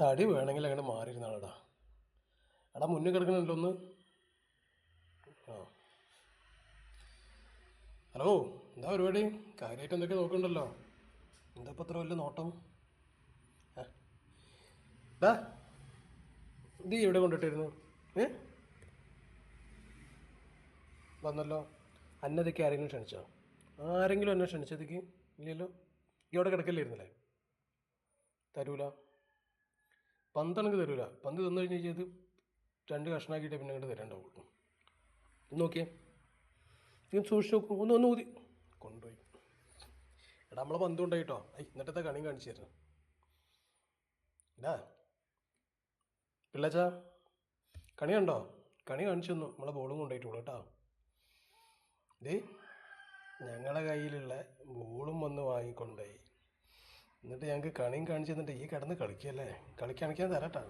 തടി വേണമെങ്കിൽ അങ്ങനെ മാറിയിരുന്നാളടാ. എടാ മുന്നിൽ കിടക്കണല്ലോ ഒന്ന്. ആ ഹലോ, എന്താ പരിപാടി? കാര്യമായിട്ട് എന്തൊക്കെ നോക്കണ്ടല്ലോ. എന്താ ഇപ്പം അത്ര വലിയ നോട്ടം? ഡാ, ഇത് എവിടെ കൊണ്ടിട്ടിരുന്നു? ഏ വന്നല്ലോ. അന്നതൊക്കെ ആരെങ്കിലും ക്ഷണിച്ചോ? ആരെങ്കിലും എന്നെ ക്ഷണിച്ചതൊക്കെ ഇല്ലല്ലോ. ഇവിടെ കിടക്കല്ലായിരുന്നില്ലേ? തരൂല. പന്താണെങ്കിൽ തരൂല. പന്ത് തന്നു കഴിഞ്ഞാൽ ഇത് രണ്ട് കഷ്ണാക്കിയിട്ട് പിന്നെ അങ്ങോട്ട് തരേണ്ടാവുള്ളൂ. നോക്കിയേ, ഇത് സൂക്ഷിച്ച് നോക്കും. ഒന്ന് ഊതി കൊണ്ടുപോയി. എടാ നമ്മളെ പന്ത് കൊണ്ടായിട്ടോ. എന്നിട്ടത്തെ കണിയും കാണിച്ചു തരുന്നു. ഇടാ പിള്ളച്ചാ, കണി കണ്ടോ? കണി കാണിച്ചു തന്നു. നമ്മളെ ബോളും കൊണ്ടുപോയിട്ടുള്ളൂ കേട്ടോ. ഇത് ഞങ്ങളുടെ കയ്യിലുള്ള ബോളും വന്ന് വാങ്ങിക്കൊണ്ടുപോയി. എന്നിട്ട് ഞങ്ങൾക്ക് കണിയും കാണിച്ചു തന്നിട്ട് ഈ കിടന്ന് കളിക്കുകയല്ലേ. കളിക്കാൻ തരാട്ടാ.